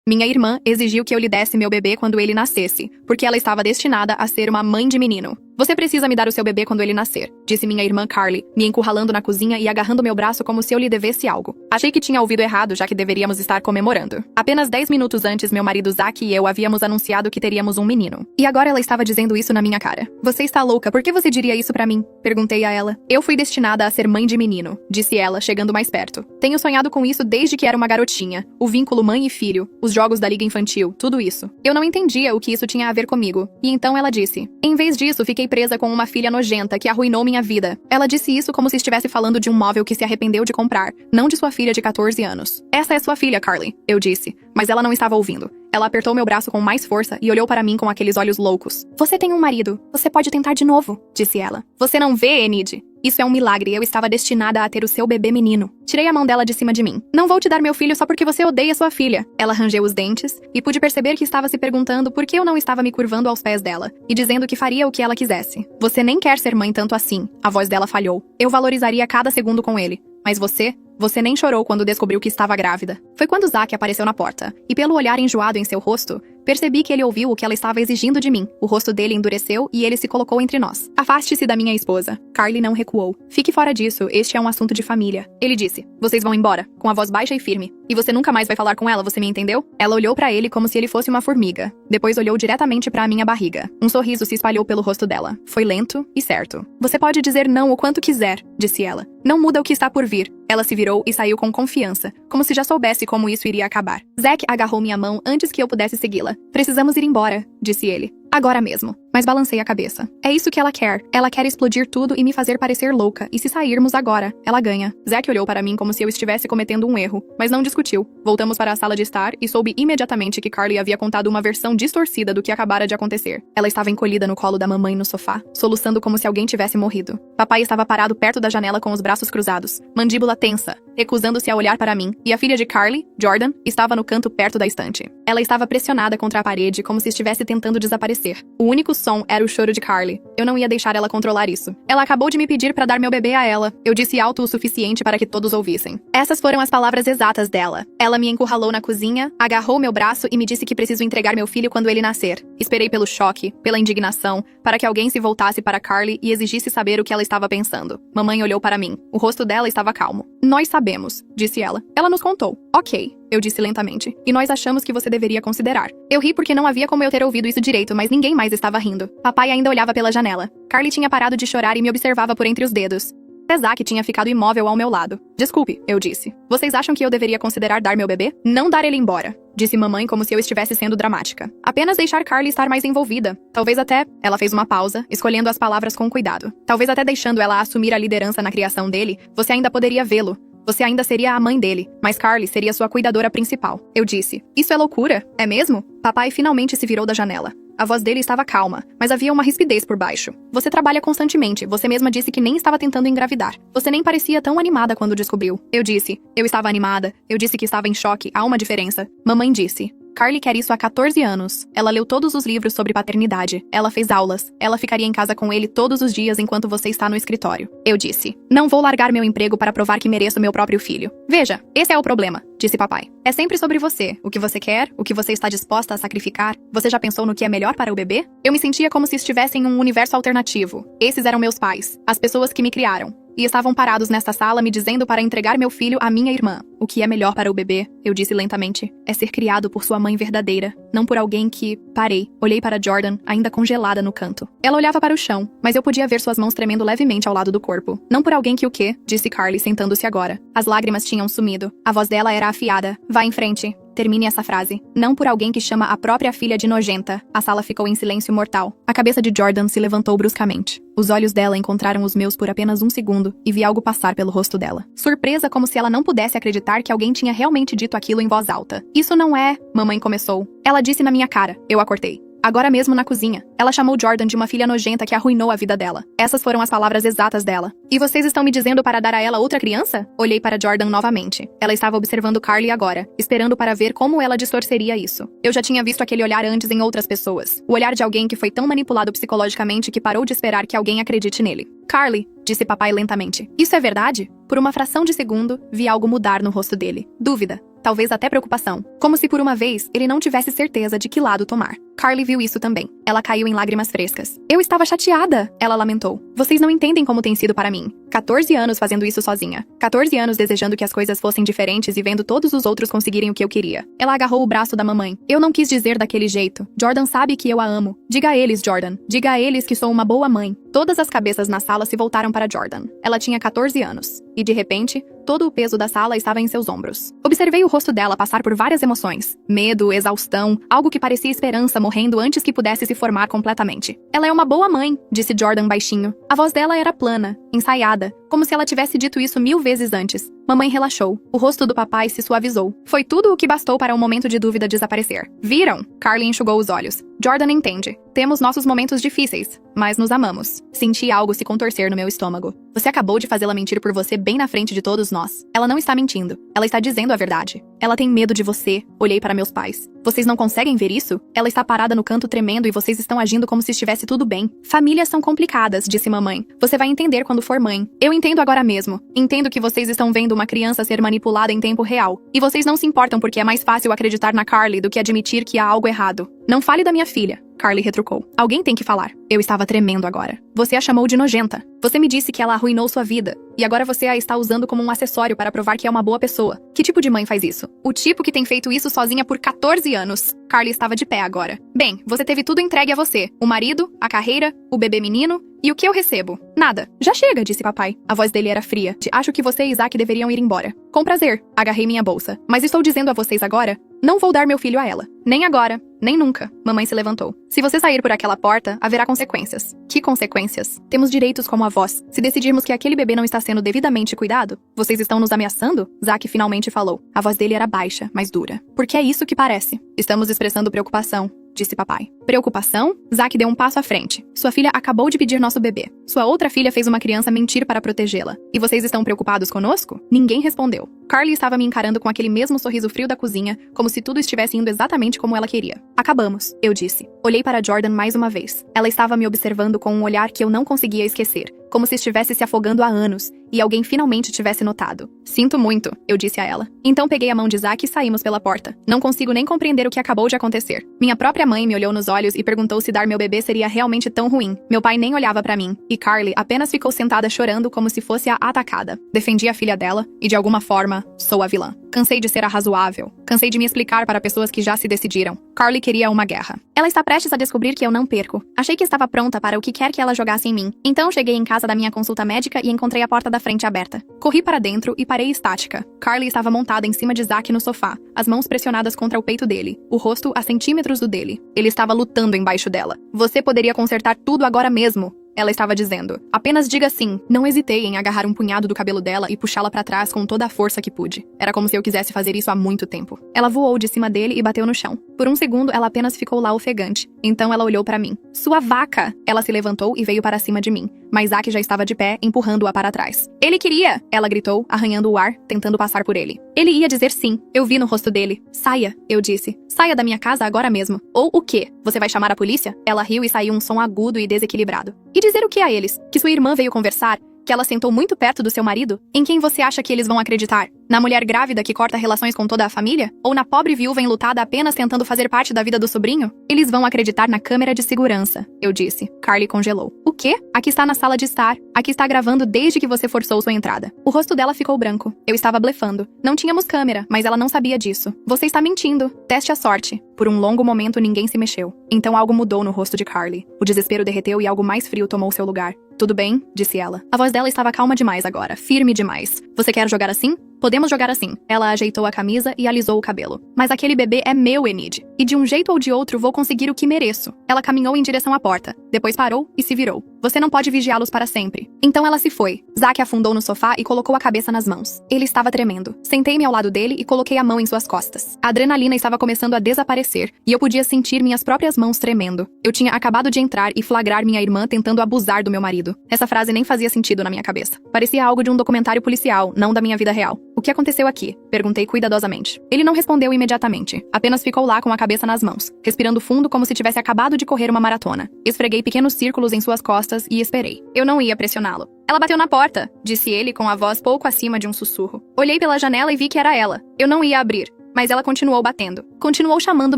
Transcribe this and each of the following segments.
Minha irmã exigiu que eu lhe desse meu bebê quando ele nascesse, porque ela estava destinada a ser uma mãe de menino. Você precisa me dar o seu bebê quando ele nascer, disse minha irmã Carly, me encurralando na cozinha e agarrando meu braço como se eu lhe devesse algo. Achei que tinha ouvido errado, já que deveríamos estar comemorando. Apenas 10 minutos antes, meu marido Zach e eu havíamos anunciado que teríamos um menino. E agora ela estava dizendo isso na minha cara. Você está louca, por que você diria isso pra mim? Perguntei a ela. Eu fui destinada a ser mãe de menino, disse ela, chegando mais perto. Tenho sonhado com isso desde que era uma garotinha. O vínculo mãe e filho, os jogos da liga infantil, tudo isso. Eu não entendia o que isso tinha a ver comigo. E então ela disse. Em vez disso, fiquei presa com uma filha nojenta que arruinou minha vida. Ela disse isso como se estivesse falando de um móvel que se arrependeu de comprar, não de sua filha de 14 anos. Essa é sua filha, Carly, eu disse, mas ela não estava ouvindo. Ela apertou meu braço com mais força e olhou para mim com aqueles olhos loucos. Você tem um marido. Você pode tentar de novo, disse ela. Você não vê, Enid? Isso é um milagre, eu estava destinada a ter o seu bebê menino. Tirei a mão dela de cima de mim. Não vou te dar meu filho só porque você odeia sua filha. Ela rangeu os dentes e pude perceber que estava se perguntando por que eu não estava me curvando aos pés dela e dizendo que faria o que ela quisesse. Você nem quer ser mãe tanto assim. A voz dela falhou. Eu valorizaria cada segundo com ele. Mas você nem chorou quando descobriu que estava grávida. Foi quando Zach apareceu na porta, e pelo olhar enjoado em seu rosto, percebi que ele ouviu o que ela estava exigindo de mim. O rosto dele endureceu e ele se colocou entre nós. Afaste-se da minha esposa. Carly não recuou. Fique fora disso, este é um assunto de família. Ele disse, vocês vão embora, com a voz baixa e firme. E você nunca mais vai falar com ela, você me entendeu? Ela olhou pra ele como se ele fosse uma formiga. Depois olhou diretamente pra minha barriga. Um sorriso se espalhou pelo rosto dela. Foi lento e certo. Você pode dizer não o quanto quiser, disse ela. Não muda o que está por vir. Ela se virou e saiu com confiança, como se já soubesse como isso iria acabar. Zack agarrou minha mão antes que eu pudesse segui-la. Precisamos ir embora, disse ele. Agora mesmo. Mas balancei a cabeça. É isso que ela quer. Ela quer explodir tudo e me fazer parecer louca. E se sairmos agora, ela ganha. Zack olhou para mim como se eu estivesse cometendo um erro, mas não discutiu. Voltamos para a sala de estar e soube imediatamente que Carly havia contado uma versão distorcida do que acabara de acontecer. Ela estava encolhida no colo da mamãe no sofá, soluçando como se alguém tivesse morrido. Papai estava parado perto da janela com os braços cruzados, mandíbula tensa, recusando-se a olhar para mim, e a filha de Carly, Jordan, estava no canto perto da estante. Ela estava pressionada contra a parede como se estivesse tentando desaparecer. O único som era o choro de Carly. Eu não ia deixar ela controlar isso. Ela acabou de me pedir para dar meu bebê a ela. Eu disse alto o suficiente para que todos ouvissem. Essas foram as palavras exatas dela. Ela me encurralou na cozinha, agarrou meu braço e me disse que preciso entregar meu filho quando ele nascer. Esperei pelo choque, pela indignação, para que alguém se voltasse para Carly e exigisse saber o que ela estava pensando. Mamãe olhou para mim. O rosto dela estava calmo. Nós sabemos, disse ela. Ela nos contou. Ok. Eu disse lentamente. E nós achamos que você deveria considerar. Eu ri porque não havia como eu ter ouvido isso direito, mas ninguém mais estava rindo. Papai ainda olhava pela janela. Carly tinha parado de chorar e me observava por entre os dedos. Zack tinha ficado imóvel ao meu lado. Desculpe, eu disse. Vocês acham que eu deveria considerar dar meu bebê? Não dar ele embora, disse mamãe como se eu estivesse sendo dramática. Apenas deixar Carly estar mais envolvida. Talvez até... Ela fez uma pausa, escolhendo as palavras com cuidado. Talvez até deixando ela assumir a liderança na criação dele, você ainda poderia vê-lo. Você ainda seria a mãe dele, mas Carly seria sua cuidadora principal. Eu disse, isso é loucura, é mesmo? Papai finalmente se virou da janela. A voz dele estava calma, mas havia uma rispidez por baixo. Você trabalha constantemente, você mesma disse que nem estava tentando engravidar. Você nem parecia tão animada quando descobriu. Eu disse, eu estava animada, eu disse que estava em choque, há uma diferença. Mamãe disse, Carly quer isso há 14 anos. Ela leu todos os livros sobre paternidade. Ela fez aulas. Ela ficaria em casa com ele todos os dias enquanto você está no escritório. Eu disse, não vou largar meu emprego para provar que mereço meu próprio filho. Veja, esse é o problema, disse papai. É sempre sobre você, o que você quer, o que você está disposta a sacrificar. Você já pensou no que é melhor para o bebê? Eu me sentia como se estivesse em um universo alternativo. Esses eram meus pais, as pessoas que me criaram. E estavam parados nesta sala me dizendo para entregar meu filho à minha irmã. O que é melhor para o bebê, eu disse lentamente, é ser criado por sua mãe verdadeira, não por alguém que... Parei, olhei para Jordan, ainda congelada no canto. Ela olhava para o chão, mas eu podia ver suas mãos tremendo levemente ao lado do corpo. Não por alguém que o quê? Disse Carly, sentando-se agora. As lágrimas tinham sumido. A voz dela era afiada. Vá em frente. Termine essa frase. Não por alguém que chama a própria filha de nojenta. A sala ficou em silêncio mortal. A cabeça de Jordan se levantou bruscamente. Os olhos dela encontraram os meus por apenas um segundo e vi algo passar pelo rosto dela. Surpresa, como se ela não pudesse acreditar que alguém tinha realmente dito aquilo em voz alta. Isso não é... Mamãe começou. Ela disse na minha cara. Eu a cortei. Agora mesmo na cozinha. Ela chamou Jordan de uma filha nojenta que arruinou a vida dela. Essas foram as palavras exatas dela. E vocês estão me dizendo para dar a ela outra criança? Olhei para Jordan novamente. Ela estava observando Carly agora, esperando para ver como ela distorceria isso. Eu já tinha visto aquele olhar antes em outras pessoas. O olhar de alguém que foi tão manipulado psicologicamente que parou de esperar que alguém acredite nele. Carly, disse papai lentamente. Isso é verdade? Por uma fração de segundo, vi algo mudar no rosto dele. Dúvida. talvez até preocupação. Como se por uma vez ele não tivesse certeza de que lado tomar. Carly viu isso também. Ela caiu em lágrimas frescas. Eu estava chateada, ela lamentou. Vocês não entendem como tem sido para mim. 14 anos fazendo isso sozinha. 14 anos desejando que as coisas fossem diferentes e vendo todos os outros conseguirem o que eu queria. Ela agarrou o braço da mamãe. Eu não quis dizer daquele jeito. Jordan sabe que eu a amo. Diga a eles, Jordan. Diga a eles que sou uma boa mãe. Todas as cabeças na sala se voltaram para Jordan. Ela tinha 14 anos. E de repente, todo o peso da sala estava em seus ombros. Observei o rosto dela passar por várias emoções. Medo, exaustão, algo que parecia esperança morrendo antes que pudesse se formar completamente. Ela é uma boa mãe, disse Jordan baixinho. A voz dela era plana, ensaiada, como se ela tivesse dito isso 1000 vezes antes. Mamãe relaxou. O rosto do papai se suavizou. Foi tudo o que bastou para um momento de dúvida desaparecer. Viram? Carly enxugou os olhos. Jordan entende. Temos nossos momentos difíceis, mas nos amamos. Senti algo se contorcer no meu estômago. Você acabou de fazê-la mentir por você bem na frente de todos nós. Ela não está mentindo. Ela está dizendo a verdade. Ela tem medo de você. Olhei para meus pais. Vocês não conseguem ver isso? Ela está parada no canto tremendo e vocês estão agindo como se estivesse tudo bem. Famílias são complicadas, disse mamãe. Você vai entender quando for mãe. Eu entendo agora mesmo. Entendo que vocês estão vendo uma criança ser manipulada em tempo real. E vocês não se importam porque é mais fácil acreditar na Carly do que admitir que há algo errado. Não fale da minha filha. Carly retrucou. Alguém tem que falar. Eu estava tremendo agora. Você a chamou de nojenta. Você me disse que ela arruinou sua vida. E agora você a está usando como um acessório para provar que é uma boa pessoa. Que tipo de mãe faz isso? O tipo que tem feito isso sozinha por 14 anos. Carly estava de pé agora. Bem, você teve tudo entregue a você. O marido, a carreira, o bebê menino. E o que eu recebo? Nada. Já chega, disse papai. A voz dele era fria. Acho que você e Isaac deveriam ir embora. Com prazer. Agarrei minha bolsa. Mas estou dizendo a vocês agora, não vou dar meu filho a ela. Nem agora. Nem nunca. Mamãe se levantou. Se você sair por aquela porta, haverá consequências. Que consequências? Temos direitos como avós. Se decidirmos que aquele bebê não está sendo devidamente cuidado, vocês estão nos ameaçando? Zack finalmente falou. A voz dele era baixa, mas dura. Porque é isso que parece. Estamos expressando preocupação, disse papai. Preocupação? Zack deu um passo à frente. Sua filha acabou de pedir nosso bebê. Sua outra filha fez uma criança mentir para protegê-la. E vocês estão preocupados conosco? Ninguém respondeu. Carly estava me encarando com aquele mesmo sorriso frio da cozinha, como se tudo estivesse indo exatamente como ela queria. Acabamos, eu disse. Olhei para Jordan mais uma vez. Ela estava me observando com um olhar que eu não conseguia esquecer, como se estivesse se afogando há anos, e alguém finalmente tivesse notado. Sinto muito, eu disse a ela. Então peguei a mão de Zack e saímos pela porta. Não consigo nem compreender o que acabou de acontecer. Minha própria mãe me olhou nos olhos e perguntou se dar meu bebê seria realmente tão ruim. Meu pai nem olhava para mim, e Carly apenas ficou sentada chorando como se fosse a atacada. Defendi a filha dela, e de alguma forma, sou a vilã. Cansei de ser a razoável. Cansei de me explicar para pessoas que já se decidiram. Carly queria uma guerra. Ela está prestes a descobrir que eu não perco. Achei que estava pronta para o que quer que ela jogasse em mim. Então cheguei em casa da minha consulta médica e encontrei a porta da frente aberta. Corri para dentro e parei estática. Carly estava montada em cima de Zack no sofá, as mãos pressionadas contra o peito dele, o rosto a centímetros do dele. Ele estava lutando embaixo dela. Você poderia consertar tudo agora mesmo. Ela estava dizendo. Apenas diga sim. Não hesitei em agarrar um punhado do cabelo dela e puxá-la para trás com toda a força que pude. Era como se eu quisesse fazer isso há muito tempo. Ela voou de cima dele e bateu no chão. Por um segundo, ela apenas ficou lá ofegante. Então ela olhou para mim. Sua vaca! Ela se levantou e veio para cima de mim. Mas Zack já estava de pé, empurrando-a para trás. Ele queria! Ela gritou, arranhando o ar, tentando passar por ele. Ele ia dizer sim. Eu vi no rosto dele. Saia, eu disse. Saia da minha casa agora mesmo. Ou o quê? Você vai chamar a polícia? Ela riu e saiu um som agudo e desequilibrado. E dizer o que a eles? Que sua irmã veio conversar? Que ela sentou muito perto do seu marido? Em quem você acha que eles vão acreditar? Na mulher grávida que corta relações com toda a família? Ou na pobre viúva enlutada apenas tentando fazer parte da vida do sobrinho? Eles vão acreditar na câmera de segurança, eu disse. Carly congelou. O quê? Aqui está na sala de estar. Aqui está gravando desde que você forçou sua entrada. O rosto dela ficou branco. Eu estava blefando. Não tínhamos câmera, mas ela não sabia disso. Você está mentindo. Teste a sorte. Por um longo momento ninguém se mexeu. Então algo mudou no rosto de Carly. O desespero derreteu e algo mais frio tomou seu lugar. Tudo bem? Disse ela. A voz dela estava calma demais agora, firme demais. Você quer jogar assim? Podemos jogar assim. Ela ajeitou a camisa e alisou o cabelo. Mas aquele bebê é meu, Enid. E de um jeito ou de outro vou conseguir o que mereço. Ela caminhou em direção à porta. Depois parou e se virou. Você não pode vigiá-los para sempre. Então ela se foi. Zack afundou no sofá e colocou a cabeça nas mãos. Ele estava tremendo. Sentei-me ao lado dele e coloquei a mão em suas costas. A adrenalina estava começando a desaparecer e eu podia sentir minhas próprias mãos tremendo. Eu tinha acabado de entrar e flagrar minha irmã tentando abusar do meu marido. Essa frase nem fazia sentido na minha cabeça. Parecia algo de um documentário policial, não da minha vida real. O que aconteceu aqui? Perguntei cuidadosamente. Ele não respondeu imediatamente. Apenas ficou lá com a cabeça nas mãos, respirando fundo como se tivesse acabado de correr uma maratona. Esfreguei pequenos círculos em suas costas e esperei. Eu não ia pressioná-lo. Ela bateu na porta, disse ele com a voz pouco acima de um sussurro. Olhei pela janela e vi que era ela. Eu não ia abrir. Mas ela continuou batendo. Continuou chamando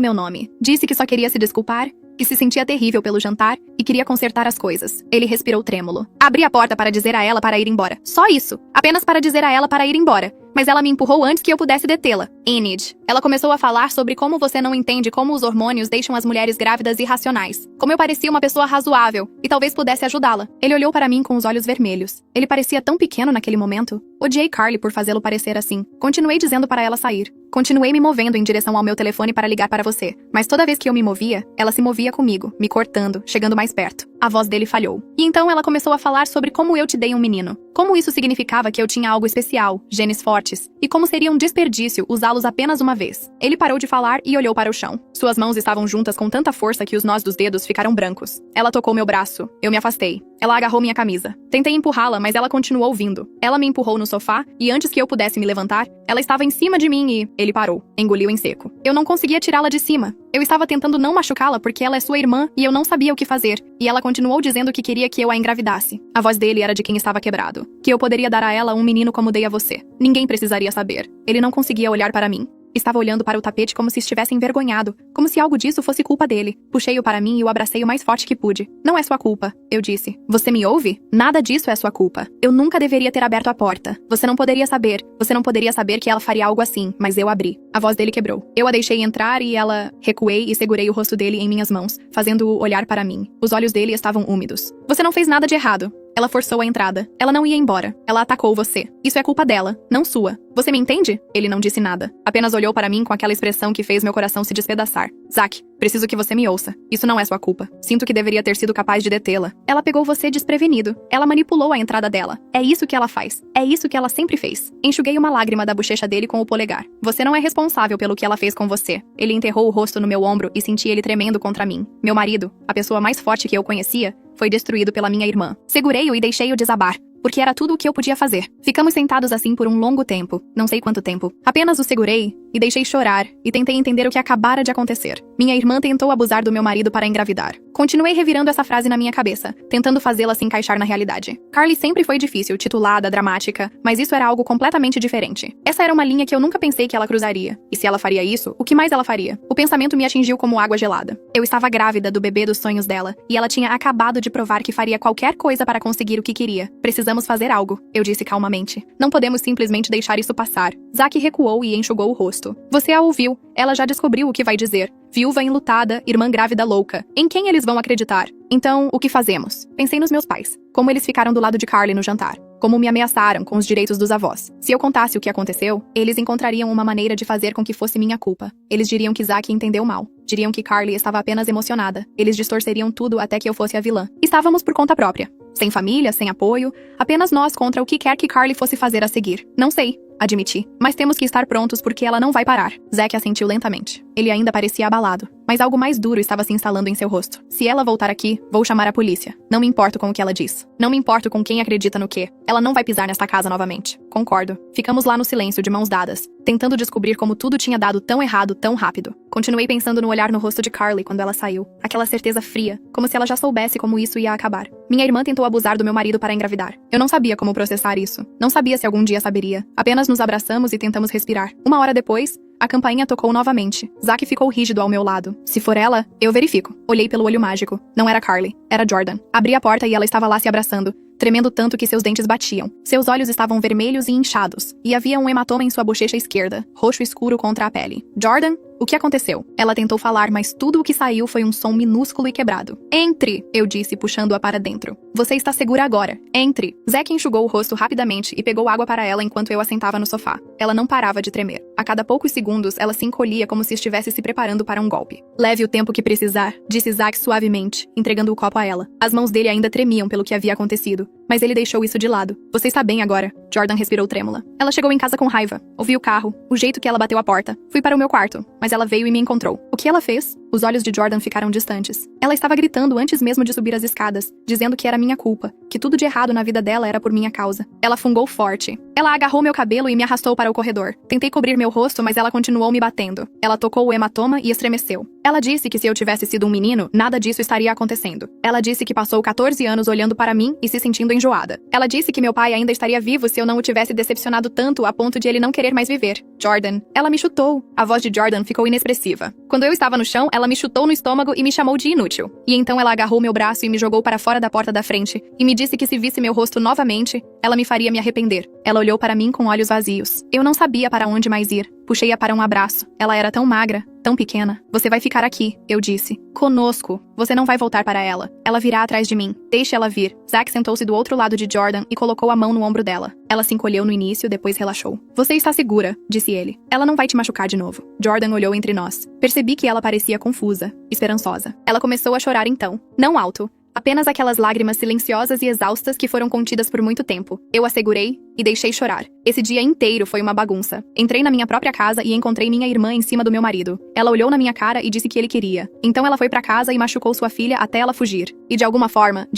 meu nome. Disse que só queria se desculpar, que se sentia terrível pelo jantar e queria consertar as coisas. Ele respirou trêmulo. Abri a porta para dizer a ela para ir embora. Só isso. Apenas para dizer a ela para ir embora. Mas ela me empurrou antes que eu pudesse detê-la. Enid. Ela começou a falar sobre como você não entende como os hormônios deixam as mulheres grávidas irracionais. Como eu parecia uma pessoa razoável e talvez pudesse ajudá-la. Ele olhou para mim com os olhos vermelhos. Ele parecia tão pequeno naquele momento. Odiei Carly por fazê-lo parecer assim. Continuei dizendo para ela sair. Continuei me movendo em direção ao meu telefone para ligar para você. Mas toda vez que eu me movia, ela se movia comigo, me cortando, chegando mais perto. A voz dele falhou. E então ela começou a falar sobre como eu te dei um menino. Como isso significava que eu tinha algo especial, genes fortes, e como seria um desperdício usá-los apenas uma vez. Ele parou de falar e olhou para o chão. Suas mãos estavam juntas com tanta força que os nós dos dedos ficaram brancos. Ela tocou meu braço. Eu me afastei. Ela agarrou minha camisa. Tentei empurrá-la, mas ela continuou vindo. Ela me empurrou no sofá e antes que eu pudesse me levantar, ela estava em cima de mim e... Ele parou. Engoliu em seco. Eu não conseguia tirá-la de cima. Eu estava tentando não machucá-la porque ela é sua irmã e eu não sabia o que fazer. E ela continuou dizendo que queria que eu a engravidasse. A voz dele era de quem estava quebrado. Que eu poderia dar a ela um menino como dei a você. Ninguém precisaria saber. Ele não conseguia olhar para mim. Estava olhando para o tapete como se estivesse envergonhado, como se algo disso fosse culpa dele. Puxei-o para mim e o abracei o mais forte que pude. Não é sua culpa, eu disse. Você me ouve? Nada disso é sua culpa. Eu nunca deveria ter aberto a porta. Você não poderia saber. Você não poderia saber que ela faria algo assim, mas eu abri. A voz dele quebrou. Eu a deixei entrar e ela... Recuei e segurei o rosto dele em minhas mãos, fazendo-o olhar para mim. Os olhos dele estavam úmidos. Você não fez nada de errado. Ela forçou a entrada. Ela não ia embora. Ela atacou você. Isso é culpa dela, não sua. Você me entende? Ele não disse nada. Apenas olhou para mim com aquela expressão que fez meu coração se despedaçar. Zack, preciso que você me ouça. Isso não é sua culpa. Sinto que deveria ter sido capaz de detê-la. Ela pegou você desprevenido. Ela manipulou a entrada dela. É isso que ela faz. É isso que ela sempre fez. Enxuguei uma lágrima da bochecha dele com o polegar. Você não é responsável pelo que ela fez com você. Ele enterrou o rosto no meu ombro e senti ele tremendo contra mim. Meu marido, a pessoa mais forte que eu conhecia, foi destruído pela minha irmã. Segurei-o e deixei-o desabar, porque era tudo o que eu podia fazer. Ficamos sentados assim por um longo tempo, não sei quanto tempo. Apenas o segurei e deixei chorar e tentei entender o que acabara de acontecer. Minha irmã tentou abusar do meu marido para engravidar. Continuei revirando essa frase na minha cabeça, tentando fazê-la se encaixar na realidade. Carly sempre foi difícil, titulada, dramática, mas isso era algo completamente diferente. Essa era uma linha que eu nunca pensei que ela cruzaria. E se ela faria isso, o que mais ela faria? O pensamento me atingiu como água gelada. Eu estava grávida do bebê dos sonhos dela, e ela tinha acabado de provar que faria qualquer coisa para conseguir o que queria. Precisamos fazer algo, eu disse calmamente. Não podemos simplesmente deixar isso passar. Zack recuou e enxugou o rosto. Você a ouviu. Ela já descobriu o que vai dizer. Viúva enlutada, irmã grávida louca. Em quem eles vão acreditar? Então, o que fazemos? Pensei nos meus pais. Como eles ficaram do lado de Carly no jantar. Como me ameaçaram com os direitos dos avós. Se eu contasse o que aconteceu, eles encontrariam uma maneira de fazer com que fosse minha culpa. Eles diriam que Zack entendeu mal. Diriam que Carly estava apenas emocionada. Eles distorceriam tudo até que eu fosse a vilã. Estávamos por conta própria. Sem família, sem apoio. Apenas nós contra o que quer que Carly fosse fazer a seguir. Não sei. Admiti. Mas temos que estar prontos porque ela não vai parar. Zack assentiu lentamente. Ele ainda parecia abalado. Mas algo mais duro estava se instalando em seu rosto. Se ela voltar aqui, vou chamar a polícia. Não me importo com o que ela diz. Não me importo com quem acredita no quê. Ela não vai pisar nesta casa novamente. Concordo. Ficamos lá no silêncio, de mãos dadas, tentando descobrir como tudo tinha dado tão errado tão rápido. Continuei pensando no olhar no rosto de Carly quando ela saiu. Aquela certeza fria, como se ela já soubesse como isso ia acabar. Minha irmã tentou abusar do meu marido para engravidar. Eu não sabia como processar isso. Não sabia se algum dia saberia. Apenas nos abraçamos e tentamos respirar. Uma hora depois, a campainha tocou novamente. Zack ficou rígido ao meu lado. Se for ela, eu verifico. Olhei pelo olho mágico. Não era Carly. Era Jordan. Abri a porta e ela estava lá se abraçando, tremendo tanto que seus dentes batiam. Seus olhos estavam vermelhos e inchados, e havia um hematoma em sua bochecha esquerda, roxo escuro contra a pele. Jordan? O que aconteceu? Ela tentou falar, mas tudo o que saiu foi um som minúsculo e quebrado. Entre! Eu disse, puxando-a para dentro. Você está segura agora. Entre! Zack enxugou o rosto rapidamente e pegou água para ela enquanto eu a sentava no sofá. Ela não parava de tremer. A cada poucos segundos, ela se encolhia como se estivesse se preparando para um golpe. Leve o tempo que precisar, disse Zack suavemente, entregando o copo a ela. As mãos dele ainda tremiam pelo que havia acontecido, mas ele deixou isso de lado. Você está bem agora? Jordan respirou trêmula. Ela chegou em casa com raiva. Ouvi o carro, o jeito que ela bateu a porta. Fui para o meu quarto, mas ela veio e me encontrou. O que ela fez? Os olhos de Jordan ficaram distantes. Ela estava gritando antes mesmo de subir as escadas, dizendo que era minha culpa, que tudo de errado na vida dela era por minha causa. Ela fungou forte. Ela agarrou meu cabelo e me arrastou para o corredor. Tentei cobrir meu rosto, mas ela continuou me batendo. Ela tocou o hematoma e estremeceu. Ela disse que se eu tivesse sido um menino, nada disso estaria acontecendo. Ela disse que passou 14 anos olhando para mim e se sentindo enjoada. Ela disse que meu pai ainda estaria vivo se eu não o tivesse decepcionado tanto a ponto de ele não querer mais viver. Jordan. Ela me chutou. A voz de Jordan ficou inexpressiva. Quando eu estava no chão, ela me chutou no estômago e me chamou de inútil. E então ela agarrou meu braço e me jogou para fora da porta da frente e me disse que se visse meu rosto novamente, ela me faria me arrepender. Ela olhou para mim com olhos vazios. Eu não sabia para onde mais ir. Puxei-a para um abraço. Ela era tão magra, tão pequena. Você vai ficar aqui, eu disse. Conosco. Você não vai voltar para ela. Ela virá atrás de mim. Deixe ela vir. Zack sentou-se do outro lado de Jordan e colocou a mão no ombro dela. Ela se encolheu no início, depois relaxou. Você está segura, disse ele. Ela não vai te machucar de novo. Jordan olhou entre nós. Percebi que ela parecia confusa, esperançosa. Ela começou a chorar então. Não alto. Apenas aquelas lágrimas silenciosas e exaustas que foram contidas por muito tempo. Eu a segurei e deixei chorar. Esse dia inteiro foi uma bagunça. Entrei na minha própria casa e encontrei minha irmã em cima do meu marido. Ela olhou na minha cara e disse que ele queria. Então ela foi pra casa e machucou sua filha até ela fugir. E de alguma forma,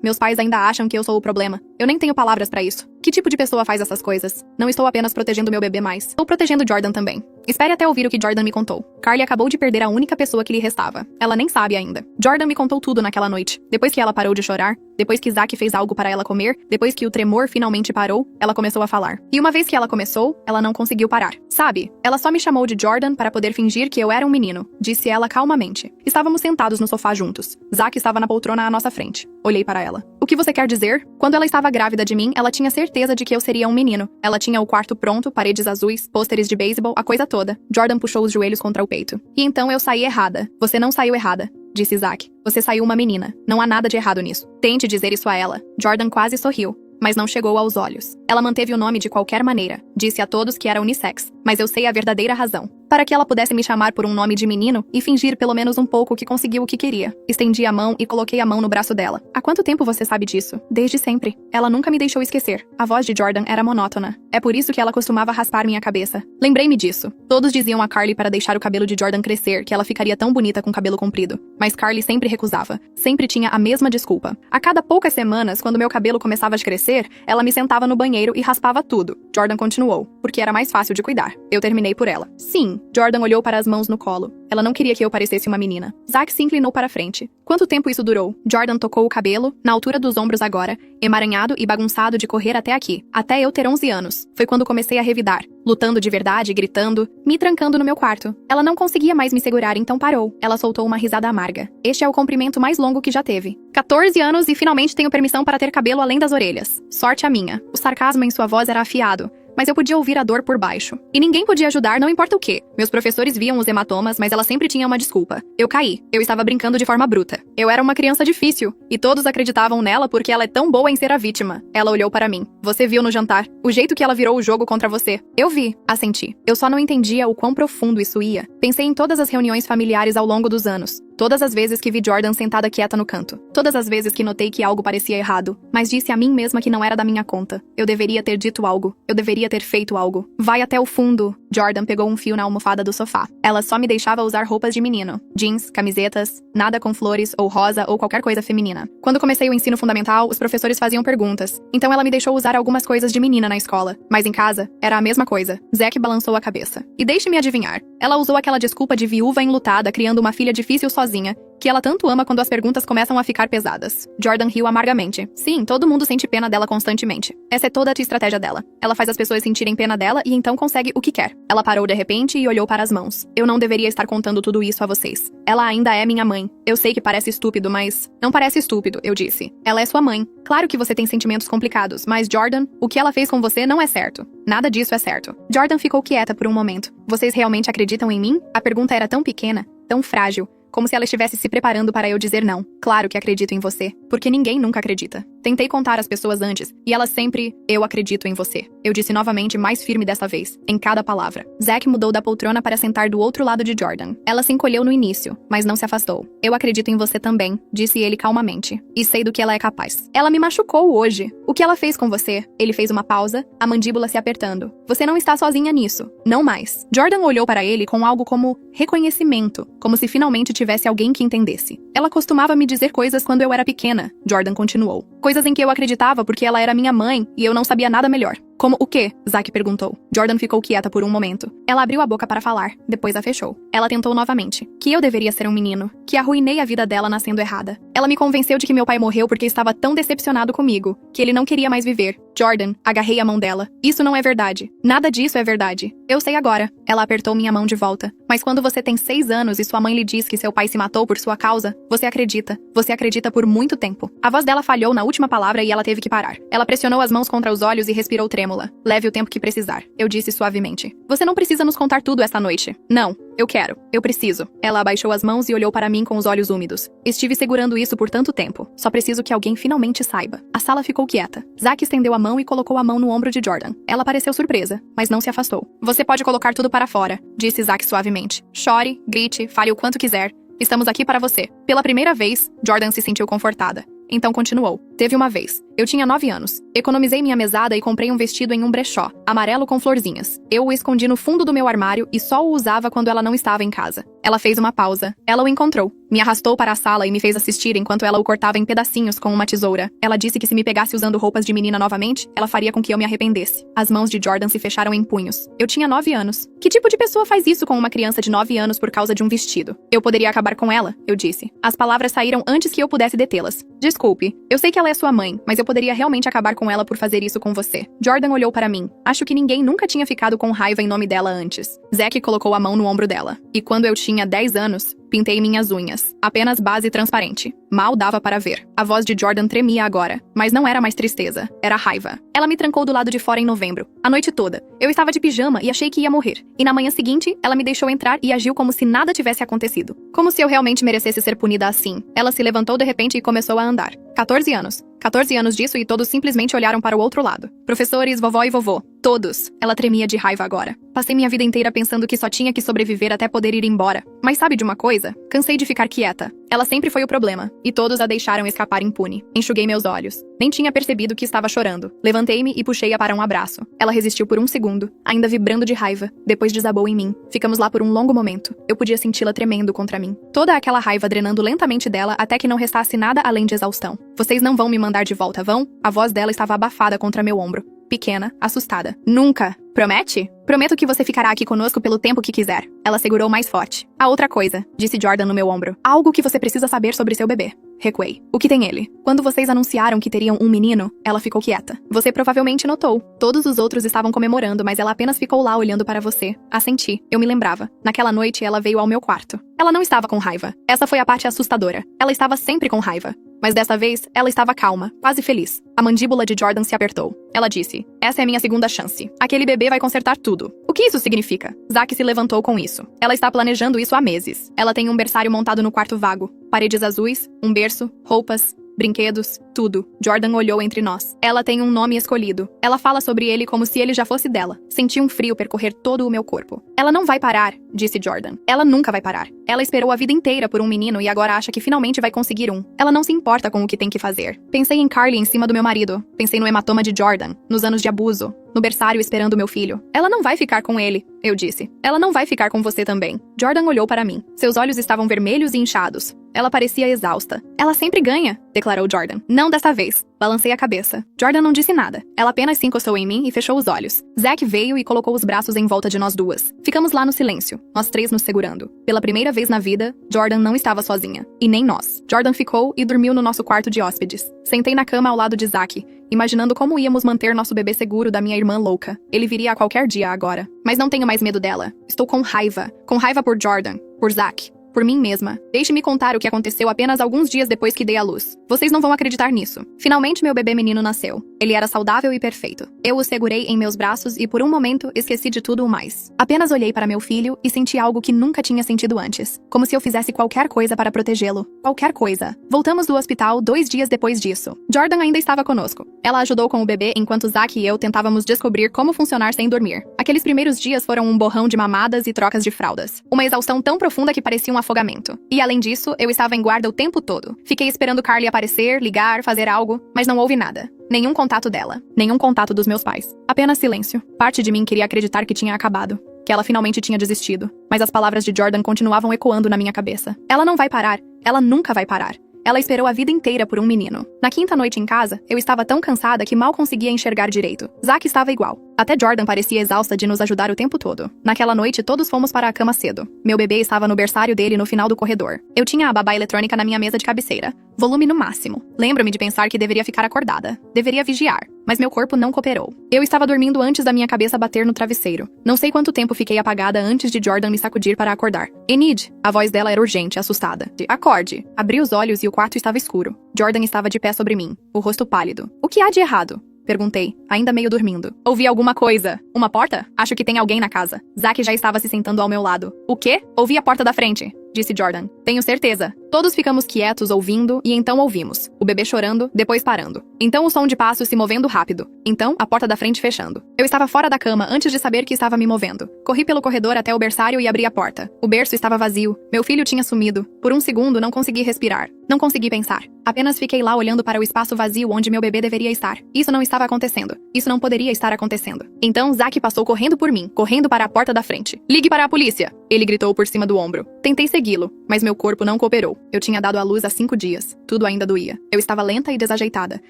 meus pais ainda acham que eu sou o problema. Eu nem tenho palavras pra isso. Que tipo de pessoa faz essas coisas? Não estou apenas protegendo meu bebê mais. Estou protegendo Jordan também. Espere até ouvir o que Jordan me contou. Carly acabou de perder a única pessoa que lhe restava. Ela nem sabe ainda. Jordan me contou tudo naquela noite. Depois que ela parou de chorar, depois que Zack fez algo para ela comer, depois que o tremor finalmente parou, ela começou a falar. E uma vez que ela começou, ela não conseguiu parar. Sabe? Ela só me chamou de Jordan para poder fingir que eu era um menino, disse ela calmamente. Estávamos sentados no sofá juntos. Zack estava na poltrona à nossa frente. Olhei para ela. O que você quer dizer? Quando ela estava grávida de mim, ela tinha certeza de que eu seria um menino. Ela tinha o quarto pronto, paredes azuis, pôsteres de beisebol, a coisa toda. Jordan puxou os joelhos contra o peito. E então eu saí errada. Você não saiu errada, disse Zack. Você saiu uma menina. Não há nada de errado nisso. Tente dizer isso a ela. Jordan quase sorriu, mas não chegou aos olhos. Ela manteve o nome de qualquer maneira. Disse a todos que era unissex. Mas eu sei a verdadeira razão. Para que ela pudesse me chamar por um nome de menino e fingir pelo menos um pouco que conseguiu o que queria. Estendi a mão e coloquei a mão no braço dela. Há quanto tempo você sabe disso? Desde sempre. Ela nunca me deixou esquecer. A voz de Jordan era monótona. É por isso que ela costumava raspar minha cabeça. Lembrei-me disso. Todos diziam a Carly para deixar o cabelo de Jordan crescer, que ela ficaria tão bonita com cabelo comprido. Mas Carly sempre recusava. Sempre tinha a mesma desculpa. A cada poucas semanas, quando meu cabelo começava a crescer, ela me sentava no banheiro e raspava tudo. Jordan continuou, porque era mais fácil de cuidar. Eu terminei por ela. Sim. Jordan olhou para as mãos no colo. Ela não queria que eu parecesse uma menina. Zack se inclinou para frente. Quanto tempo isso durou? Jordan tocou o cabelo, na altura dos ombros agora, emaranhado e bagunçado de correr até aqui. Até eu ter 11 anos. Foi quando comecei a revidar. Lutando de verdade, gritando, me trancando no meu quarto. Ela não conseguia mais me segurar, então parou. Ela soltou uma risada amarga. Este é o comprimento mais longo que já teve. 14 anos e finalmente tenho permissão para ter cabelo além das orelhas. Sorte a minha. O sarcasmo em sua voz era afiado. Mas eu podia ouvir a dor por baixo. E ninguém podia ajudar, não importa o quê. Meus professores viam os hematomas, mas ela sempre tinha uma desculpa. Eu caí. Eu estava brincando de forma bruta. Eu era uma criança difícil. E todos acreditavam nela porque ela é tão boa em ser a vítima. Ela olhou para mim. Você viu no jantar. O jeito que ela virou o jogo contra você. Eu vi. Assenti. Eu só não entendia o quão profundo isso ia. Pensei em todas as reuniões familiares ao longo dos anos. Todas as vezes que vi Jordan sentada quieta no canto. Todas as vezes que notei que algo parecia errado. Mas disse a mim mesma que não era da minha conta. Eu deveria ter dito algo. Eu deveria ter feito algo. Vai até o fundo. Jordan pegou um fio na almofada do sofá. Ela só me deixava usar roupas de menino. Jeans, camisetas, nada com flores ou rosa ou qualquer coisa feminina. Quando comecei o ensino fundamental, os professores faziam perguntas. Então ela me deixou usar algumas coisas de menina na escola. Mas em casa, era a mesma coisa. Zack balançou a cabeça. E deixe-me adivinhar. Ela usou aquela desculpa de viúva enlutada criando uma filha difícil sozinha, que ela tanto ama quando as perguntas começam a ficar pesadas. Jordan riu amargamente. Sim, todo mundo sente pena dela constantemente. Essa é toda a estratégia dela. Ela faz as pessoas sentirem pena dela e então consegue o que quer. Ela parou de repente e olhou para as mãos. Eu não deveria estar contando tudo isso a vocês. Ela ainda é minha mãe. Eu sei que parece estúpido, mas... Não parece estúpido, eu disse. Ela é sua mãe. Claro que você tem sentimentos complicados, mas Jordan, o que ela fez com você não é certo. Nada disso é certo. Jordan ficou quieta por um momento. Vocês realmente acreditam em mim? A pergunta era tão pequena, tão frágil. Como se ela estivesse se preparando para eu dizer não. Claro que acredito em você. Porque ninguém nunca acredita. Tentei contar às pessoas antes, e elas sempre, eu acredito em você. Eu disse novamente, mais firme dessa vez, em cada palavra. Zack mudou da poltrona para sentar do outro lado de Jordan. Ela se encolheu no início, mas não se afastou. Eu acredito em você também, disse ele calmamente. E sei do que ela é capaz. Ela me machucou hoje. O que ela fez com você? Ele fez uma pausa, a mandíbula se apertando. Você não está sozinha nisso. Não mais. Jordan olhou para ele com algo como reconhecimento, como se finalmente tivesse alguém que entendesse. Ela costumava me dizer coisas quando eu era pequena, Jordan continuou. Coisas em que eu acreditava porque ela era minha mãe e eu não sabia nada melhor. Como o quê? Zack perguntou. Jordan ficou quieta por um momento. Ela abriu a boca para falar, depois a fechou. Ela tentou novamente. Que eu deveria ser um menino. Que arruinei a vida dela nascendo errada. Ela me convenceu de que meu pai morreu porque estava tão decepcionado comigo, que ele não queria mais viver. Jordan, agarrei a mão dela. Isso não é verdade. Nada disso é verdade. Eu sei agora. Ela apertou minha mão de volta. Mas quando você tem 6 anos e sua mãe lhe diz que seu pai se matou por sua causa, você acredita. Você acredita por muito tempo. A voz dela falhou na última palavra e ela teve que parar. Ela pressionou as mãos contra os olhos e respirou trêmula. Leve o tempo que precisar. Eu disse suavemente. Você não precisa nos contar tudo esta noite. Não. Eu quero. Eu preciso. Ela abaixou as mãos e olhou para mim com os olhos úmidos. Estive segurando isso por tanto tempo. Só preciso que alguém finalmente saiba. A sala ficou quieta. Zack estendeu a mão e colocou a mão no ombro de Jordan. Ela pareceu surpresa, mas não se afastou. Você pode colocar tudo para fora, disse Zack suavemente. Chore, grite, fale o quanto quiser. Estamos aqui para você. Pela primeira vez, Jordan se sentiu confortada. Então continuou. Teve uma vez. Eu tinha 9 anos. Economizei minha mesada e comprei um vestido em um brechó, amarelo com florzinhas. Eu o escondi no fundo do meu armário e só o usava quando ela não estava em casa. Ela fez uma pausa. Ela o encontrou. Me arrastou para a sala e me fez assistir enquanto ela o cortava em pedacinhos com uma tesoura. Ela disse que se me pegasse usando roupas de menina novamente, ela faria com que eu me arrependesse. As mãos de Jordan se fecharam em punhos. Eu tinha 9 anos. Que tipo de pessoa faz isso com uma criança de 9 anos por causa de um vestido? Eu poderia acabar com ela, eu disse. As palavras saíram antes que eu pudesse detê-las. Desculpe. Eu sei que ela é sua mãe, mas eu poderia realmente acabar com ela por fazer isso com você. Jordan olhou para mim. Acho que ninguém nunca tinha ficado com raiva em nome dela antes. Zack colocou a mão no ombro dela. E quando eu tinha 10 anos, pintei minhas unhas. Apenas base transparente. Mal dava para ver. A voz de Jordan tremia agora. Mas não era mais tristeza. Era raiva. Ela me trancou do lado de fora em novembro. A noite toda. Eu estava de pijama e achei que ia morrer. E na manhã seguinte, ela me deixou entrar e agiu como se nada tivesse acontecido. Como se eu realmente merecesse ser punida assim. Ela se levantou de repente e começou a andar. 14 anos. 14 anos disso e todos simplesmente olharam para o outro lado. Professores, vovó e vovô. Todos. Ela tremia de raiva agora. Passei minha vida inteira pensando que só tinha que sobreviver até poder ir embora. Mas sabe de uma coisa? Cansei de ficar quieta. Ela sempre foi o problema. E todos a deixaram escapar impune. Enxuguei meus olhos. Nem tinha percebido que estava chorando. Levantei-me e puxei-a para um abraço. Ela resistiu por um segundo, ainda vibrando de raiva. Depois desabou em mim. Ficamos lá por um longo momento. Eu podia senti-la tremendo contra mim. Toda aquela raiva drenando lentamente dela até que não restasse nada além de exaustão. Vocês não vão me mandar de volta, vão? A voz dela estava abafada contra meu ombro. Pequena, assustada. Nunca. Promete? Prometo que você ficará aqui conosco pelo tempo que quiser. Ela segurou mais forte. A outra coisa, disse Jordan no meu ombro. Algo que você precisa saber sobre seu bebê. Recuei. O que tem ele? Quando vocês anunciaram que teriam um menino, ela ficou quieta. Você provavelmente notou. Todos os outros estavam comemorando, mas ela apenas ficou lá olhando para você. Assenti. Eu me lembrava. Naquela noite, ela veio ao meu quarto. Ela não estava com raiva. Essa foi a parte assustadora. Ela estava sempre com raiva. Mas dessa vez, ela estava calma, quase feliz. A mandíbula de Jordan se apertou. Ela disse, essa é a minha segunda chance. Aquele bebê vai consertar tudo. O que isso significa? Zack se levantou com isso. Ela está planejando isso há meses. Ela tem um berçário montado no quarto vago. Paredes azuis, um berço, roupas, brinquedos, tudo. Jordan olhou entre nós. Ela tem um nome escolhido. Ela fala sobre ele como se ele já fosse dela. Senti um frio percorrer todo o meu corpo. Ela não vai parar, disse Jordan. Ela nunca vai parar. Ela esperou a vida inteira por um menino e agora acha que finalmente vai conseguir um. Ela não se importa com o que tem que fazer. Pensei em Carly em cima do meu marido. Pensei no hematoma de Jordan, nos anos de abuso, no berçário esperando meu filho. Ela não vai ficar com ele, eu disse. Ela não vai ficar com você também. Jordan olhou para mim. Seus olhos estavam vermelhos e inchados. Ela parecia exausta. Ela sempre ganha, declarou Jordan. Não desta vez. Balancei a cabeça. Jordan não disse nada. Ela apenas se encostou em mim e fechou os olhos. Zack veio e colocou os braços em volta de nós duas. Ficamos lá no silêncio, nós três nos segurando. Pela primeira vez na vida, Jordan não estava sozinha. E nem nós. Jordan ficou e dormiu no nosso quarto de hóspedes. Sentei na cama ao lado de Zack, imaginando como íamos manter nosso bebê seguro da minha irmã louca. Ele viria a qualquer dia agora. Mas não tenho mais medo dela. Estou com raiva. Com raiva por Jordan. Por Zack. Por mim mesma. Deixe-me contar o que aconteceu apenas alguns dias depois que dei à luz. Vocês não vão acreditar nisso. Finalmente meu bebê menino nasceu. Ele era saudável e perfeito. Eu o segurei em meus braços e por um momento esqueci de tudo o mais. Apenas olhei para meu filho e senti algo que nunca tinha sentido antes. Como se eu fizesse qualquer coisa para protegê-lo. Qualquer coisa. Voltamos do hospital 2 dias depois disso. Jordan ainda estava conosco. Ela ajudou com o bebê enquanto Zach e eu tentávamos descobrir como funcionar sem dormir. Aqueles primeiros dias foram um borrão de mamadas e trocas de fraldas. Uma exaustão tão profunda que parecia um afogamento. E além disso, eu estava em guarda o tempo todo. Fiquei esperando Carly aparecer, ligar, fazer algo, mas não houve nada. Nenhum contato dela. Nenhum contato dos meus pais. Apenas silêncio. Parte de mim queria acreditar que tinha acabado. Que ela finalmente tinha desistido. Mas as palavras de Jordan continuavam ecoando na minha cabeça. Ela não vai parar. Ela nunca vai parar. Ela esperou a vida inteira por um menino. Na quinta noite em casa, eu estava tão cansada que mal conseguia enxergar direito. Zach estava igual. Até Jordan parecia exausta de nos ajudar o tempo todo. Naquela noite, todos fomos para a cama cedo. Meu bebê estava no berçário dele no final do corredor. Eu tinha a babá eletrônica na minha mesa de cabeceira. Volume no máximo. Lembro-me de pensar que deveria ficar acordada. Deveria vigiar. Mas meu corpo não cooperou. Eu estava dormindo antes da minha cabeça bater no travesseiro. Não sei quanto tempo fiquei apagada antes de Jordan me sacudir para acordar. Enid! A voz dela era urgente, assustada. Acorde! Abri os olhos e o quarto estava escuro. Jordan estava de pé sobre mim, o rosto pálido. O que há de errado? Perguntei, ainda meio dormindo. Ouvi alguma coisa. Uma porta? Acho que tem alguém na casa. Zach já estava se sentando ao meu lado. O quê? Ouvi a porta da frente, disse Jordan. Tenho certeza. Todos ficamos quietos ouvindo e então ouvimos. O bebê chorando, depois parando. Então o som de passos se movendo rápido. Então a porta da frente fechando. Eu estava fora da cama antes de saber que estava me movendo. Corri pelo corredor até o berçário e abri a porta. O berço estava vazio. Meu filho tinha sumido. Por um segundo não consegui respirar. Não consegui pensar. Apenas fiquei lá olhando para o espaço vazio onde meu bebê deveria estar. Isso não estava acontecendo. Isso não poderia estar acontecendo. Então Zach passou correndo por mim, correndo para a porta da frente. Ligue para a polícia! Ele gritou por cima do ombro. Tentei segui-lo, mas meu corpo não cooperou. Eu tinha dado à luz há 5 dias. Tudo ainda doía. Eu estava lenta e desajeitada.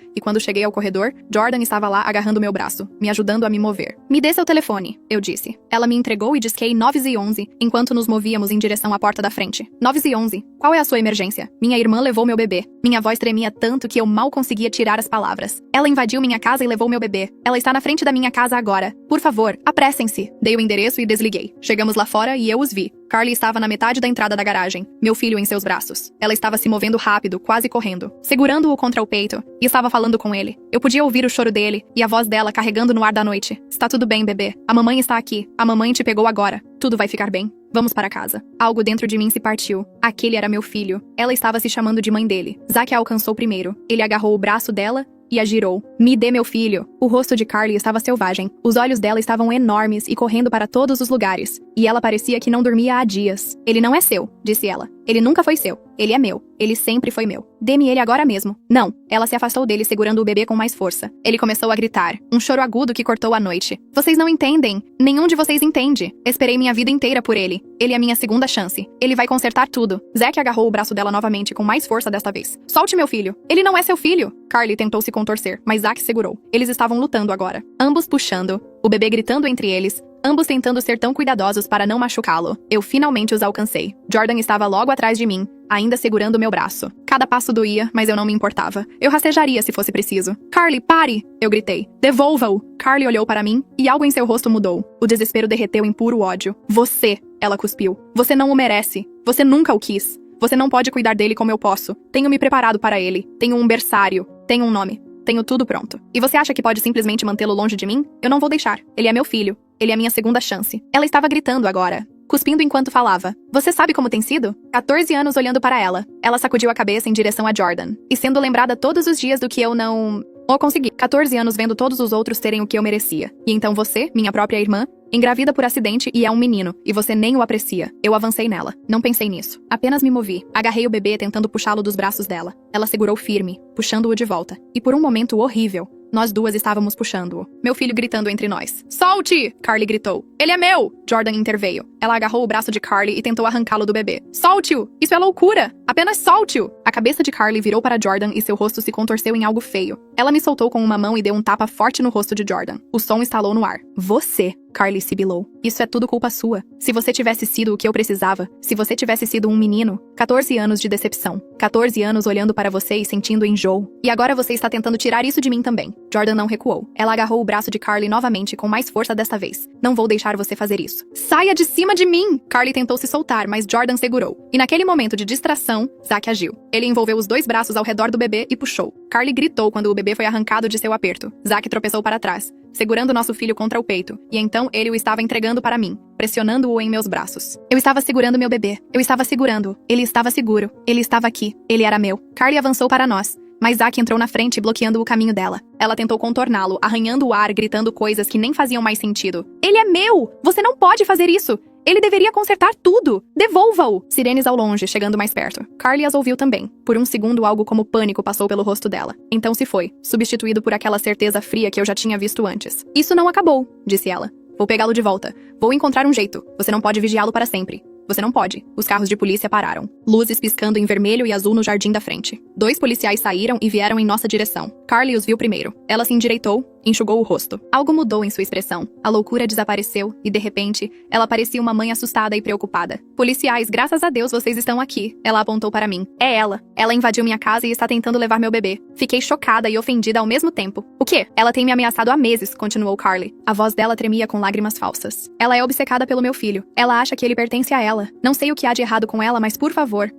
E quando cheguei ao corredor, Jordan estava lá agarrando meu braço, me ajudando a me mover. Me dê seu telefone, eu disse. Ela me entregou e disquei 911, enquanto nos movíamos em direção à porta da frente. 911. Qual é a sua emergência? Minha irmã levou meu bebê. Minha voz tremia tanto que eu mal conseguia tirar as palavras. Ela invadiu minha casa e levou meu bebê. Ela está na frente da minha casa agora. Por favor, apressem-se. Dei o endereço e desliguei. Chegamos lá fora e eu os vi. Carly estava na metade da entrada da garagem, meu filho em seus braços. Ela estava se movendo rápido, quase correndo, segurando-o contra o peito, e estava falando com ele. Eu podia ouvir o choro dele e a voz dela carregando no ar da noite. Está tudo bem, bebê. A mamãe está aqui. A mamãe te pegou agora. Tudo vai ficar bem. Vamos para casa. Algo dentro de mim se partiu. Aquele era meu filho. Ela estava se chamando de mãe dele. Zach a alcançou primeiro. Ele agarrou o braço dela e a girou. Me dê meu filho. O rosto de Carly estava selvagem. Os olhos dela estavam enormes e correndo para todos os lugares. E ela parecia que não dormia há dias. Ele não é seu, disse ela. Ele nunca foi seu. Ele é meu. Ele sempre foi meu. Dê-me ele agora mesmo. Não. Ela se afastou dele segurando o bebê com mais força. Ele começou a gritar. Um choro agudo que cortou a noite. Vocês não entendem. Nenhum de vocês entende. Esperei minha vida inteira por ele. Ele é minha segunda chance. Ele vai consertar tudo. Zack agarrou o braço dela novamente com mais força desta vez. Solte meu filho. Ele não é seu filho. Carly tentou se contorcer, mas Zack segurou. Eles estavam lutando agora. Ambos puxando. O bebê gritando entre eles. Ambos tentando ser tão cuidadosos para não machucá-lo. Eu finalmente os alcancei. Jordan estava logo atrás de mim, ainda segurando meu braço. Cada passo doía, mas eu não me importava. Eu rastejaria se fosse preciso. Carly, pare! Eu gritei. Devolva-o! Carly olhou para mim e algo em seu rosto mudou. O desespero derreteu em puro ódio. Você! Ela cuspiu. Você não o merece. Você nunca o quis. Você não pode cuidar dele como eu posso. Tenho me preparado para ele. Tenho um berçário. Tenho um nome. Tenho tudo pronto. E você acha que pode simplesmente mantê-lo longe de mim? Eu não vou deixar. Ele é meu filho. Ele é minha segunda chance. Ela estava gritando agora, cuspindo enquanto falava. Você sabe como tem sido? 14 anos olhando para ela. Ela sacudiu a cabeça em direção a Jordan. E sendo lembrada todos os dias do que eu não consegui. 14 anos vendo todos os outros terem o que eu merecia. E então você, minha própria irmã, engravida por acidente e é um menino, e você nem o aprecia. Eu avancei nela. Não pensei nisso. Apenas me movi. Agarrei o bebê tentando puxá-lo dos braços dela. Ela segurou firme, puxando-o de volta. E por um momento horrível, nós duas estávamos puxando-o. Meu filho gritando entre nós. Solte! Carly gritou. Ele é meu! Jordan interveio. Ela agarrou o braço de Carly e tentou arrancá-lo do bebê. Solte-o! Isso é loucura! Apenas solte-o! A cabeça de Carly virou para Jordan e seu rosto se contorceu em algo feio. Ela me soltou com uma mão e deu um tapa forte no rosto de Jordan. O som estalou no ar. Você! Carly sibilou. Isso é tudo culpa sua. Se você tivesse sido o que eu precisava, se você tivesse sido um menino, 14 anos de decepção, 14 anos olhando para você e sentindo enjoo. E agora você está tentando tirar isso de mim também. Jordan não recuou. Ela agarrou o braço de Carly novamente com mais força desta vez. Não vou deixar você fazer isso. Saia de cima de mim! Carly tentou se soltar, mas Jordan segurou. E naquele momento de distração, Zack agiu. Ele envolveu os 2 braços ao redor do bebê e puxou. Carly gritou quando o bebê bebê foi arrancado de seu aperto. Zack tropeçou para trás, segurando nosso filho contra o peito, e então ele o estava entregando para mim, pressionando-o em meus braços. Eu estava segurando meu bebê. Eu estava segurando. Ele estava seguro. Ele estava aqui. Ele era meu. Carly avançou para nós, mas Zack entrou na frente, bloqueando o caminho dela. Ela tentou contorná-lo, arranhando o ar, gritando coisas que nem faziam mais sentido. Ele é meu! Você não pode fazer isso! Ele deveria consertar tudo! Devolva-o! Sirenes ao longe, chegando mais perto. Carly as ouviu também. Por um segundo, algo como pânico passou pelo rosto dela. Então se foi, substituído por aquela certeza fria que eu já tinha visto antes. Isso não acabou, disse ela. Vou pegá-lo de volta. Vou encontrar um jeito. Você não pode vigiá-lo para sempre. Você não pode. Os carros de polícia pararam. Luzes piscando em vermelho e azul no jardim da frente. 2 policiais saíram e vieram em nossa direção. Carly os viu primeiro. Ela se endireitou, enxugou o rosto. Algo mudou em sua expressão. A loucura desapareceu e, de repente, ela parecia uma mãe assustada e preocupada. Policiais, graças a Deus vocês estão aqui. Ela apontou para mim. É ela. Ela invadiu minha casa e está tentando levar meu bebê. Fiquei chocada e ofendida ao mesmo tempo. O quê? Ela tem me ameaçado há meses, continuou Carly. A voz dela tremia com lágrimas falsas. Ela é obcecada pelo meu filho. Ela acha que ele pertence a ela. Não sei o que há de errado com ela, mas por favor,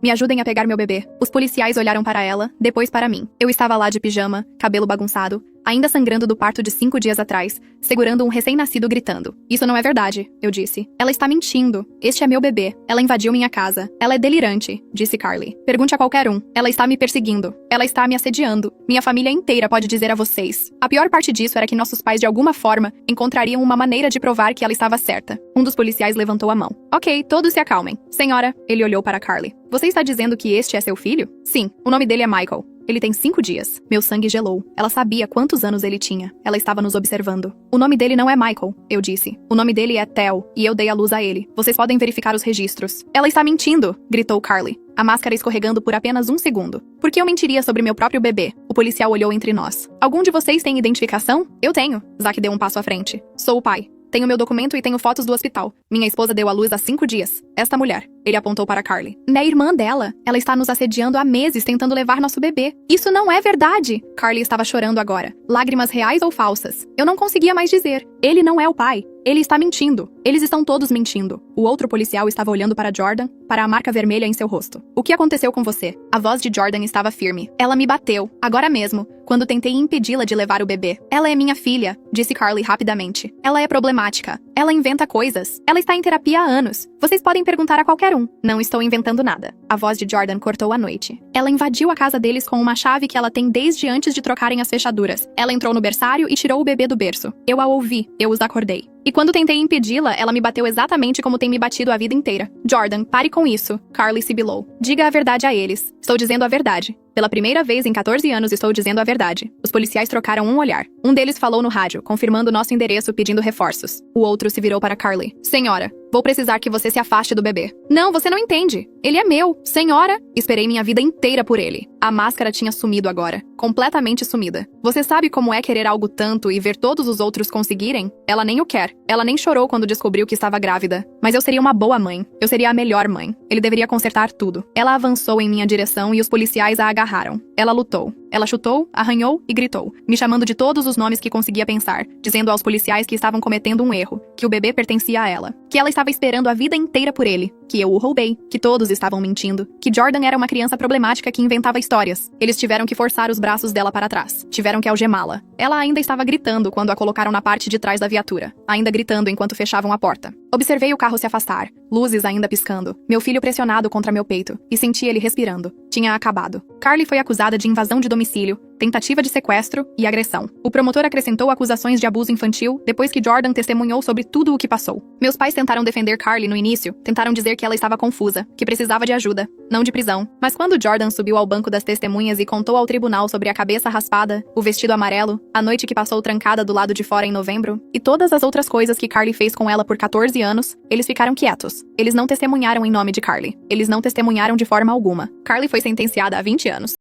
me ajudem a pegar meu bebê. Os policiais olharam para ela, depois para mim. Eu estava lá de pijama, cabelo bagunçado, ainda sangrando do parto de 5 dias atrás, segurando um recém-nascido gritando. Isso não é verdade, eu disse. Ela está mentindo. Este é meu bebê. Ela invadiu minha casa. Ela é delirante, disse Carly. Pergunte a qualquer um. Ela está me perseguindo. Ela está me assediando. Minha família inteira pode dizer a vocês. A pior parte disso era que nossos pais de alguma forma encontrariam uma maneira de provar que ela estava certa. Um dos policiais levantou a mão. Ok, todos se acalmem. Senhora, ele olhou para Carly. Você está dizendo que este é seu filho? Sim, o nome dele é Michael. Ele tem 5 dias. Meu sangue gelou. Ela sabia quantos anos ele tinha. Ela estava nos observando. O nome dele não é Michael, eu disse. O nome dele é Theo, e eu dei a luz a ele. Vocês podem verificar os registros. Ela está mentindo, gritou Carly. A máscara escorregando por apenas 1 segundo. Por que eu mentiria sobre meu próprio bebê? O policial olhou entre nós. Algum de vocês tem identificação? Eu tenho. Zack deu um passo à frente. Sou o pai. Tenho meu documento e tenho fotos do hospital. Minha esposa deu à luz há 5 dias. Esta mulher. Ele apontou para Carly. É irmã dela. Ela está nos assediando há meses, tentando levar nosso bebê. Isso não é verdade. Carly estava chorando agora. Lágrimas reais ou falsas? Eu não conseguia mais dizer. Ele não é o pai. Ele está mentindo. Eles estão todos mentindo. O outro policial estava olhando para Jordan, para a marca vermelha em seu rosto. O que aconteceu com você? A voz de Jordan estava firme. Ela me bateu, agora mesmo, quando tentei impedi-la de levar o bebê. Ela é minha filha, disse Carly rapidamente. Ela é problemática. Ela inventa coisas. Ela está em terapia há anos. Vocês podem perguntar a qualquer um. Não estou inventando nada. A voz de Jordan cortou a noite. Ela invadiu a casa deles com uma chave que ela tem desde antes de trocarem as fechaduras. Ela entrou no berçário e tirou o bebê do berço. Eu a ouvi. Eu os acordei. E quando tentei impedi-la, ela me bateu exatamente como tem me batido a vida inteira. Jordan, pare com isso. Carly sibilou. Diga a verdade a eles. Estou dizendo a verdade. Pela primeira vez em 14 anos estou dizendo a verdade. Os policiais trocaram um olhar. Um deles falou no rádio, confirmando nosso endereço pedindo reforços. O outro se virou para Carly. Senhora, vou precisar que você se afaste do bebê. Não, você não entende. Ele é meu. Senhora, esperei minha vida inteira por ele. A máscara tinha sumido agora. Completamente sumida. Você sabe como é querer algo tanto e ver todos os outros conseguirem? Ela nem o quer. Ela nem chorou quando descobriu que estava grávida. Mas eu seria uma boa mãe. Eu seria a melhor mãe. Ele deveria consertar tudo. Ela avançou em minha direção e os policiais a agarraram. Ela lutou. Ela chutou, arranhou e gritou, me chamando de todos os nomes que conseguia pensar, dizendo aos policiais que estavam cometendo um erro, que o bebê pertencia a ela, que ela estava esperando a vida inteira por ele, que eu o roubei, que todos estavam mentindo, que Jordan era uma criança problemática que inventava histórias. Eles tiveram que forçar os braços dela para trás. Tiveram que algemá-la. Ela ainda estava gritando quando a colocaram na parte de trás da viatura, ainda gritando enquanto fechavam a porta. Observei o carro se afastar, luzes ainda piscando, meu filho pressionado contra meu peito, e senti ele respirando. Tinha acabado. Carly foi acusada de invasão de domicílio, tentativa de sequestro e agressão. O promotor acrescentou acusações de abuso infantil depois que Jordan testemunhou sobre tudo o que passou. Meus pais tentaram defender Carly no início, tentaram dizer que ela estava confusa, que precisava de ajuda, não de prisão. Mas quando Jordan subiu ao banco das testemunhas e contou ao tribunal sobre a cabeça raspada, o vestido amarelo, a noite que passou trancada do lado de fora em novembro, e todas as outras coisas que Carly fez com ela por 14 anos, eles ficaram quietos. Eles não testemunharam em nome de Carly. Eles não testemunharam de forma alguma. Carly foi sentenciada a 20 anos.